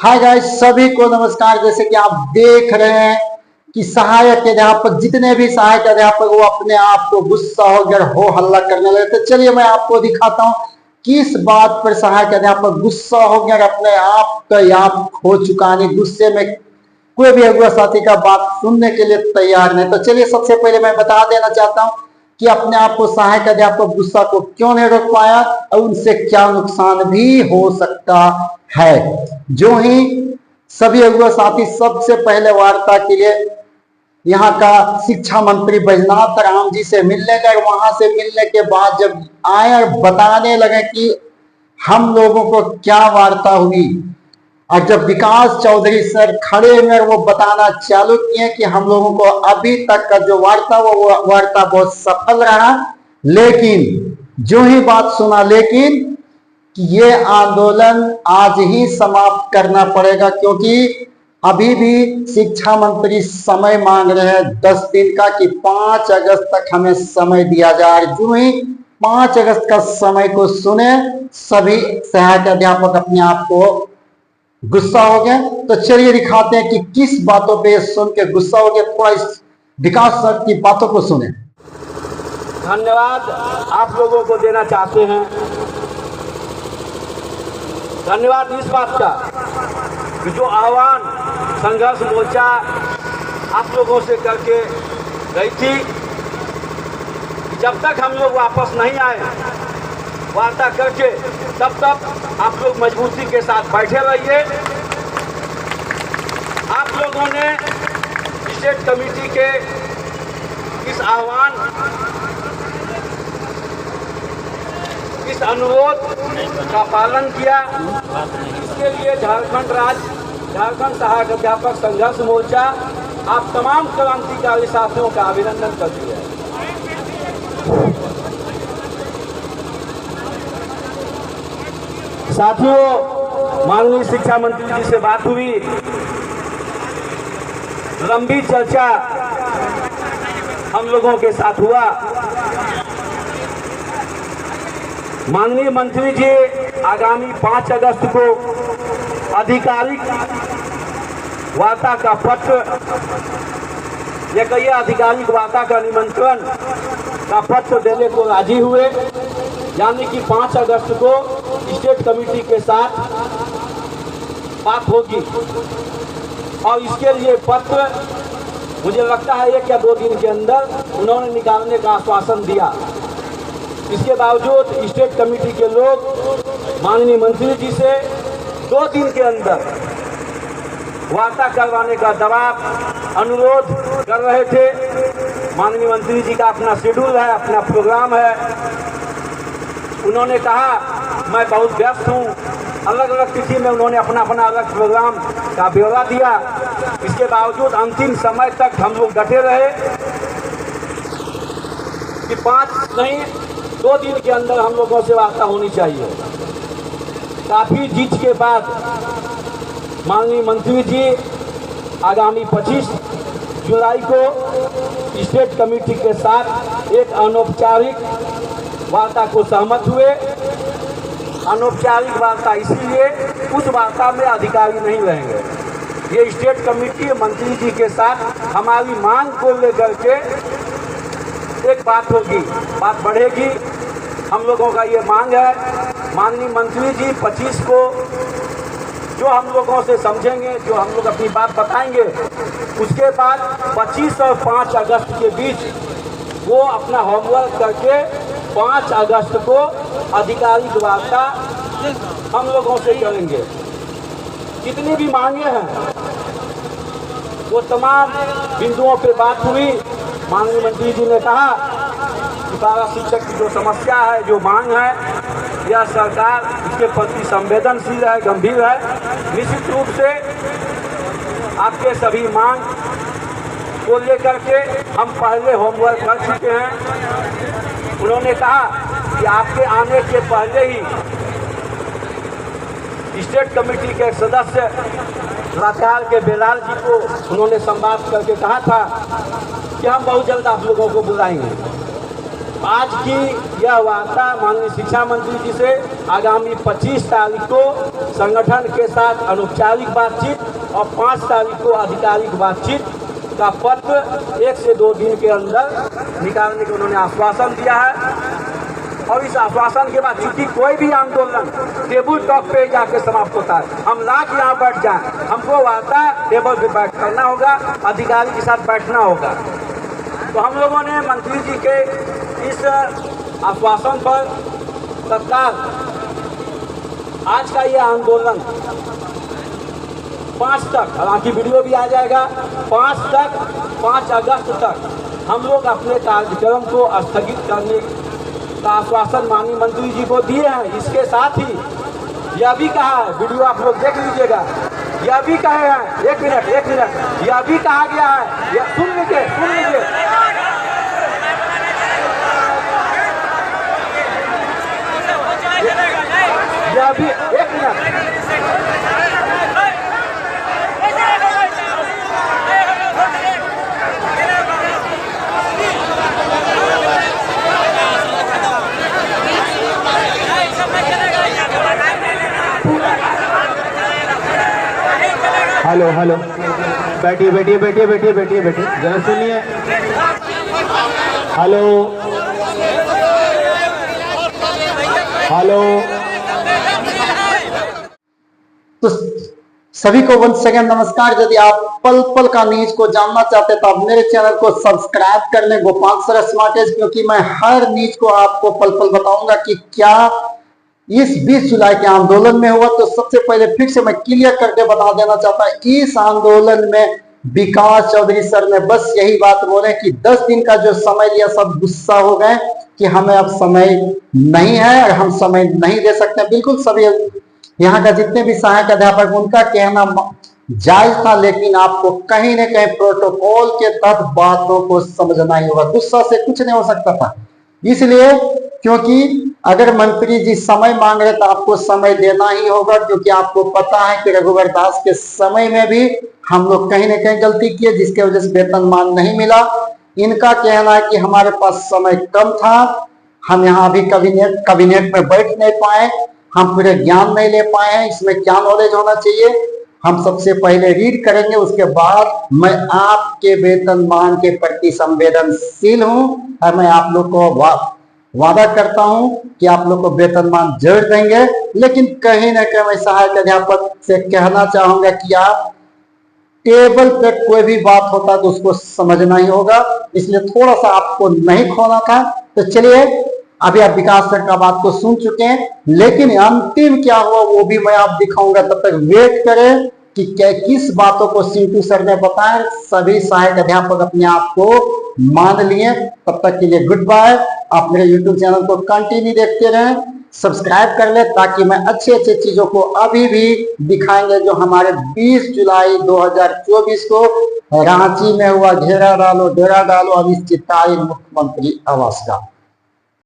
Hi guys, सभी को नमस्कार। जैसे कि आप देख रहे हैं कि सहायक अध्यापक, जितने भी सहायक अध्यापक वो अपने आप को गुस्सा हो गया, हो हल्ला करने लगे। तो चलिए मैं आपको दिखाता हूँ किस बात पर सहायक अध्यापक गुस्सा हो गया, अपने आप का आप खो चुका नहीं। गुस्से में कोई भी अगुआ साथी का बात सुनने के लिए तैयार नहीं। तो चलिए सबसे पहले मैं बता देना चाहता हूँ कि अपने आप को सहायक अध्यापक गुस्सा को क्यों नहीं रोक पाया और उनसे क्या नुकसान भी हो सकता है। जो ही सभी अगुआ साथी सबसे पहले वार्ता के लिए यहाँ का शिक्षा मंत्री बैजनाथ राम जी से मिलने गए। वहां से मिलने के बाद जब आए और बताने लगे कि हम लोगों को क्या वार्ता हुई, और जब विकास चौधरी सर खड़े हुए वो बताना चालू किए कि हम लोगों को अभी तक का जो वार्ता वो वार्ता बहुत सफल रहा, लेकिन जो ही बात सुना, लेकिन कि ये आंदोलन आज ही समाप्त करना पड़ेगा, क्योंकि अभी भी शिक्षा मंत्री समय मांग रहे हैं 10 दिन का, कि 5 अगस्त तक हमें समय दिया जाए। जो ही 5 अगस्त का समय को सुने सभी सहायक अध्यापक अपने आप को गुस्सा हो गए। तो चलिए दिखाते हैं कि किस बातों पे सुन के गुस्सा हो गया। थोड़ा इस विकास सर की बातों को सुने। धन्यवाद आप लोगों को देना चाहते हैं। धन्यवाद इस बात का कि जो आह्वान संघर्ष मोर्चा आप लोगों से करके गई थी, जब तक हम लोग वापस नहीं आए वार्ता करके, तब तक आप लोग मजबूती के साथ बैठे रहिए। आप लोगों ने स्टेट कमेटी के इस आह्वान, इस अनुरोध का पालन किया। इसके लिए झारखंड सहायक अध्यापक संघर्ष मोर्चा आप तमाम क्रांतिकारी साथियों का अभिनंदन करती है। साथियों, माननीय शिक्षा मंत्री जी से बात हुई, लंबी चर्चा हम लोगों के साथ हुआ। माननीय मंत्री जी आगामी 5 अगस्त को आधिकारिक वार्ता का पत्र, या कहिए आधिकारिक वार्ता का निमंत्रण का पत्र देने को राजी हुए। यानी कि 5 अगस्त को स्टेट कमेटी के साथ बात होगी, और इसके लिए पत्र मुझे लगता है 1 या 2 दिन के अंदर उन्होंने निकालने का आश्वासन दिया। इसके बावजूद स्टेट कमेटी के लोग माननीय मंत्री जी से 2 दिन के अंदर वार्ता करवाने का दबाव, अनुरोध कर रहे थे। माननीय मंत्री जी का अपना शेड्यूल है, अपना प्रोग्राम है। उन्होंने कहा मैं बहुत व्यस्त हूँ। अलग अलग तिथि में उन्होंने अपना अलग प्रोग्राम का ब्यौरा दिया। इसके बावजूद अंतिम समय तक हम लोग डटे रहे कि 5 नहीं 2 दिन के अंदर हम लोगों से वार्ता होनी चाहिए। काफ़ी जिद के बाद माननीय मंत्री जी आगामी 25 जुलाई को स्टेट कमेटी के साथ एक अनौपचारिक वार्ता को सहमत हुए। अनौपचारिक वार्ता इसीलिए, उस वार्ता में अधिकारी नहीं रहेंगे। ये स्टेट कमेटी मंत्री जी के साथ हमारी मांग को लेकर के एक बात होगी, बात बढ़ेगी। हम लोगों का ये मांग है, माननीय मंत्री जी 25 को जो हम लोगों से समझेंगे, जो हम लोग अपनी बात बताएंगे, उसके बाद 25 और 5 अगस्त के बीच वो अपना होमवर्क करके 5 अगस्त को आधिकारिक वार्ता हम लोगों से करेंगे। जितनी भी मांगे हैं वो तमाम बिंदुओं पे बात हुई। माननीय मंत्री जी ने कहा कि पारा शिक्षक की जो समस्या है, जो मांग है, यह सरकार इसके प्रति संवेदनशील है, गंभीर है। निश्चित रूप से आपके सभी मांग को लेकर के हम पहले होमवर्क कर चुके हैं। उन्होंने कहा कि आपके आने के पहले ही स्टेट कमेटी के सदस्य लातेहार के बेलाल जी को उन्होंने संवाद करके कहा था कि हम बहुत जल्द आप लोगों को बुलाएंगे। आज की यह वार्ता माननीय शिक्षा मंत्री जी से आगामी 25 तारीख को संगठन के साथ अनौपचारिक बातचीत और 5 तारीख को आधिकारिक बातचीत का पत्र 1 से 2 दिन के अंदर निकालने का उन्होंने आश्वासन दिया है। और इस आश्वासन के बाद चूंकि कोई भी आंदोलन टेबल टॉक पे जाके समाप्त होता है, हम ला के यहाँ बैठ जाए, हमको वार्ता टेबल पे बैठ करना होगा, अधिकारी के साथ बैठना होगा। तो हम लोगों ने मंत्री जी के इस आश्वासन पर तत्काल आज का यह आंदोलन 5 तक, हालांकि वीडियो भी आ जाएगा, 5 अगस्त तक हम लोग अपने कार्यक्रम को स्थगित करने का आश्वासन माननीय मंत्री जी को दिए हैं। इसके साथ ही यह भी कहा है, वीडियो आप लोग देख लीजिएगा, यह भी कहे हैं, एक मिनट, यह भी कहा गया है, यह सुन लीजिए यह भी, एक मिनट, हेलो बैठिए जरा सुनिए। हेलो तो सभी को वंस सेकंड नमस्कार। यदि आप पल पल का न्यूज को जानना चाहते हैं तो आप मेरे चैनल को सब्सक्राइब कर लें, गोपाल सर स्मार्ट एज, क्योंकि मैं हर न्यूज को आपको पल पल बताऊंगा कि क्या इस 20 जुलाई के आंदोलन में हुआ। तो सबसे पहले फिर से मैं क्लियर करके बता देना चाहता हूं, इस आंदोलन में विकास चौधरी सर ने बस यही बात बोले कि 10 दिन का जो समय लिया, सब गुस्सा हो गए कि हमें अब समय नहीं है और हम समय नहीं दे सकते। बिल्कुल सभी यहाँ का जितने भी सहायक अध्यापक, उनका कहना जायज था, लेकिन आपको कहीं ना कहीं प्रोटोकॉल के तहत बातों को समझना ही होगा। गुस्सा से कुछ नहीं हो सकता था, इसलिए क्योंकि अगर मंत्री जी समय मांग रहे तो आपको समय देना ही होगा, क्योंकि आपको पता है कि रघुवर दास के समय में भी हम लोग कहीं ना कहीं गलती किए, जिसके वजह से वेतनमान नहीं मिला। इनका कहना है कि हमारे पास समय कम था, हम यहाँ अभी कैबिनेट में बैठ नहीं पाए, हम पूरे ज्ञान नहीं ले पाए हैं, इसमें क्या नॉलेज होना चाहिए। हम सबसे पहले रीड करेंगे, उसके बाद मैं आपके वेतनमान के प्रति संवेदनशील हूं और मैं आप लोग को वादा करता हूं कि आप लोग को वेतनमान जरूर देंगे। लेकिन कहीं ना कहीं मैं सहायक अध्यापक से कहना चाहूंगा कि आप टेबल पे कोई भी बात होता है तो उसको समझना ही होगा, इसलिए थोड़ा सा आपको नहीं खोना था। तो चलिए, अभी आप विकास सर का बात को सुन चुके हैं, लेकिन अंतिम क्या हुआ वो भी मैं आप दिखाऊंगा। तब तक वेट करें कि किस बातों को सीटू सर ने बताया। सभी सहायक अध्यापक अपने आप को मान लिए। तब तक के लिए गुड बाय। आप मेरे यूट्यूब चैनल को कंटिन्यू देखते रहें, सब्सक्राइब कर ले, ताकि मैं अच्छे चीजों को अभी भी दिखाएंगे जो हमारे 20 जुलाई 2024 को रांची में हुआ। घेरा डालो डेरा डालो अब इस चिताई मुख्यमंत्री आवास का।